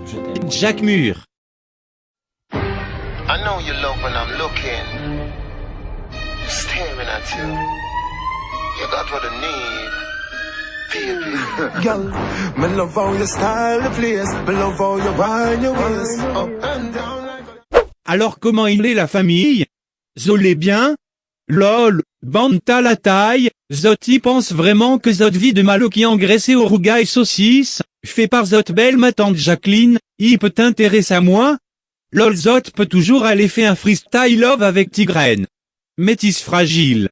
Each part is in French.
Je t'aime. Jack Mur. I know you love when I'm looking, staring at you. You got what I need, baby. Girl, me love how you style the place. Me love how you wind your waist up and down like Alors comment il est la famille? Zol est bien? Lol, bande t'as la taille, Zot y pense vraiment que Zot vit de malo qui engraissé au rougail saucisse, fait par Zot belle ma tante Jacqueline, il peut t'intéresser à moi? Lol Zot peut toujours aller faire un freestyle love avec Tigrène. Métis fragile.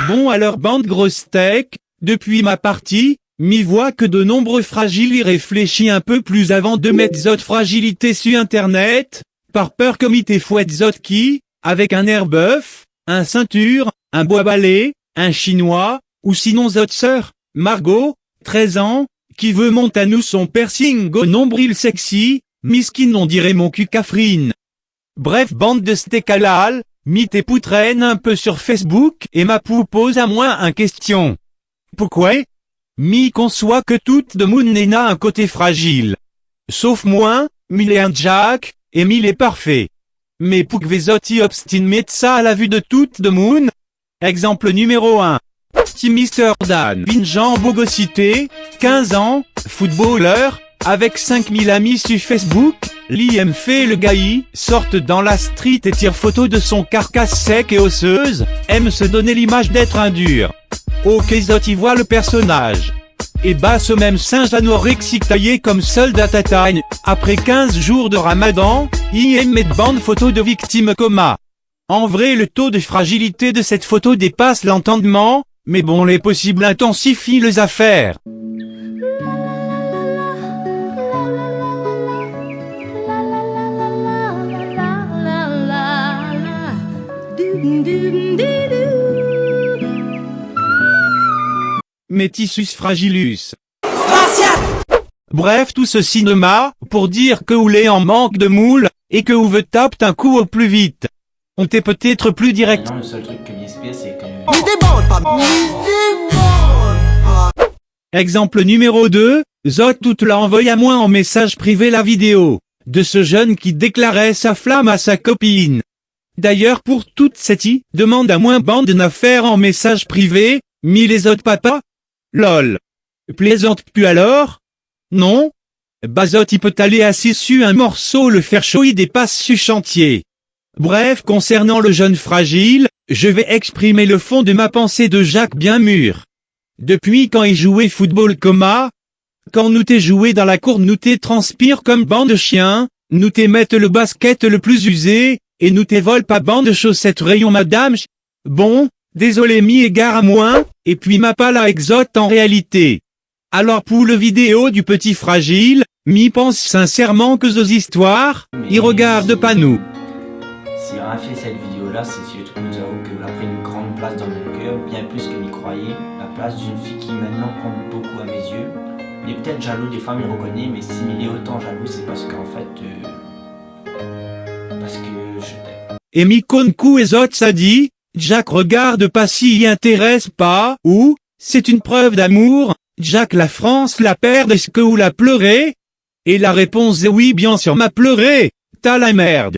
Bon alors bande grosse steak, depuis ma partie, m'y voit que de nombreux fragiles y réfléchit un peu plus avant de mettre Zot fragilité sur internet, par peur comité fouette Zot qui, avec un air bœuf, un ceinture, un bois balai, un chinois, ou sinon Zot sœur, Margot, 13 ans, qui veut monter à nous son piercing au nombril sexy, miskin on dirait mon cul Catherine. Bref bande de steak halal, mis tes poutraines un peu sur Facebook et ma pou pose à moi un question. Pourquoi? Mi conçoit que toute de moon n'a un côté fragile. Sauf moi, mille et un Jack, et mille est parfait. Mais pour que Vezoti obstine mettre ça à la vue de toute de moon. Exemple numéro 1. Petit Mr. Dan Vinjean Bogosité, 15 ans, footballeur, avec 5000 amis sur Facebook, l'IM fait le gaï, sorte dans la street et tire photo de son carcasse sec et osseuse, aime se donner l'image d'être un dur. Ok Zot y voit le personnage. Et bah ce même singe anorexique taillé comme soldat Tatagne, après 15 jours de ramadan, il aime mettre bande photo de victime coma. En vrai le taux de fragilité de cette photo dépasse l'entendement, mais bon les possibles intensifient les affaires. Métissus fragilus. Bref tout ce cinéma, pour dire que Oulé en manque de moule, et que Ouve tape un coup au plus vite. On t'est peut-être plus direct. Non, le seul truc que m'inspire, c'est que... Exemple numéro 2, Zot tout l'a envoyé à moi en message privé la vidéo, de ce jeune qui déclarait sa flamme à sa copine. D'ailleurs pour toute cette demande à moins bande d'affaires en message privé, mis les autres papas. Lol. Plaisante plus alors? Non? Bazot il peut aller assis sur un morceau le faire chaud il dépasse sur chantier. Bref concernant le jeune fragile, je vais exprimer le fond de ma pensée de Jacques bien mûr. Depuis quand il jouait football coma, quand nous t'es joué dans la cour nous t'es transpire comme bande de chiens, nous t'es mettre le basket le plus usé, et nous t'es vole pas bande de chaussettes rayon madame Bon, désolé mi égard à moi, et puis ma pas la exote en réalité. Alors pour le vidéo du petit fragile, mi pense sincèrement que ces histoires, il regarde pas nous. Si on a fait cette vidéo-là, c'est surtout nous avons qu'elle a pris une grande place dans mon cœur, bien plus que m'y croyais. La place d'une fille qui maintenant compte beaucoup à mes yeux. Il est peut-être jaloux, des fois m'y reconnaît, mais s'il est autant jaloux, c'est parce qu'en fait... parce que je t'aime. Et mi konku et zot ça dit, Jack regarde pas s'il y intéresse pas, ou, c'est une preuve d'amour, Jack la France la perd est-ce que ou la pleurer? Et la réponse est oui bien sûr m'a pleuré, t'as la merde.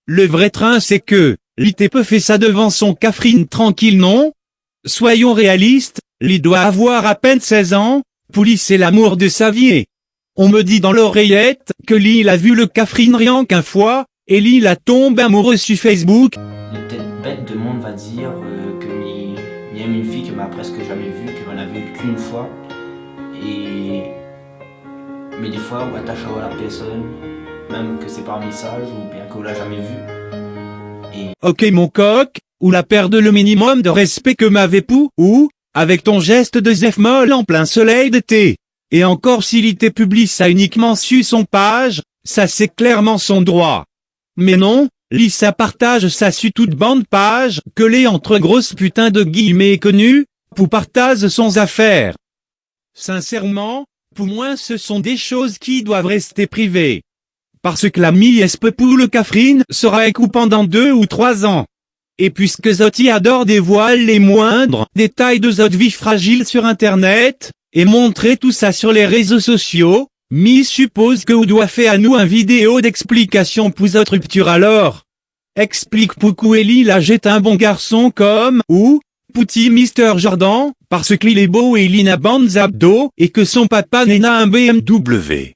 Le vrai train c'est que, l'ité peut fait ça devant son Catherine tranquille non? Soyons réalistes, l'y doit avoir à peine 16 ans, pour lui c'est l'amour de sa vie. On me dit dans l'oreillette, que l'il a vu le Catherine rien qu'un fois, et l'il a tombé amoureux sur Facebook. Il est peut-être bête de monde va dire qu'il aime une fille qu'il m'a presque jamais vue, qu'il m'en a vue qu'une fois. Mais des fois, on attache à la personne, même que c'est par message ou bien qu'on l'a jamais vu. Ok mon coq, ou la perte le minimum de respect que m'avait pou, ou, avec ton geste de zef molle en plein soleil d'été. Et encore s'il était publie ça uniquement sur son page, ça c'est clairement son droit. Mais non, Lisa partage ça sur toute bande page, que les entre grosses putains de guillemets connus, pour partage son affaire. Sincèrement, pour moi ce sont des choses qui doivent rester privées. Parce que la mi-esp pour le Catherine sera écou pendant 2 ou 3 ans. Et puisque Zoti adore dévoiler les moindres détails de Zot vie fragile sur internet, et montrer tout ça sur les réseaux sociaux, Mi suppose que ou doit faire à nous un vidéo d'explication pour votre rupture alors. Explique pourquoi Eli là jette un bon garçon comme, ou, Pouti Mr. Jordan, parce qu'il est beau et il n'a bandes abdos, et que son papa n'est un BMW.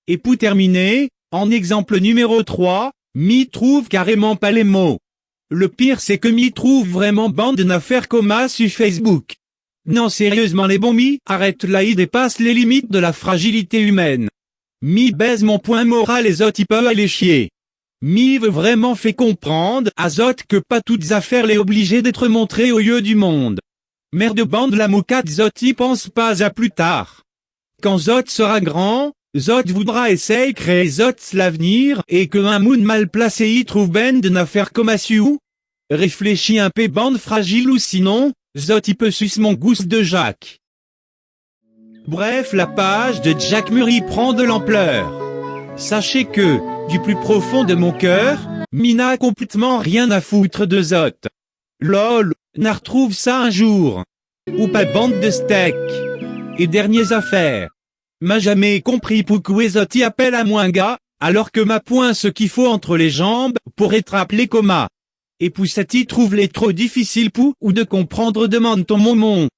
Et pour terminer, en exemple numéro 3, Mi trouve carrément pas les mots. Le pire c'est que Mi trouve vraiment bande d'affaires coma sur Facebook. Non sérieusement les bons Mi, arrête là, il dépasse les limites de la fragilité humaine. Mi baise mon point moral et autres il peut aller chier. Mi veut vraiment fait comprendre à Zot que pas toutes affaires les obligées d'être montrées au yeux du monde. Merde bande la moucate Zot y pense pas à plus tard. Quand Zot sera grand, Zot voudra essayer créer Zot l'avenir et que un moon mal placé y trouve ben d'une affaire comme à Sioux. Réfléchis un peu bande fragile ou sinon, Zot y peut sucer mon gousse de Jacques. Bref, la page de Jack Murray prend de l'ampleur. Sachez que, du plus profond de mon cœur, Mina a complètement rien à foutre de Zot. Lol, n'a retrouve ça un jour. Ou pas bande de steak. Et dernières affaires. M'a jamais compris pourquoi Zot y appelle à moins gars, alors que m'a point ce qu'il faut entre les jambes pour être appelé coma. Et Poussati trouve les trop difficiles pour ou de comprendre demande ton momon.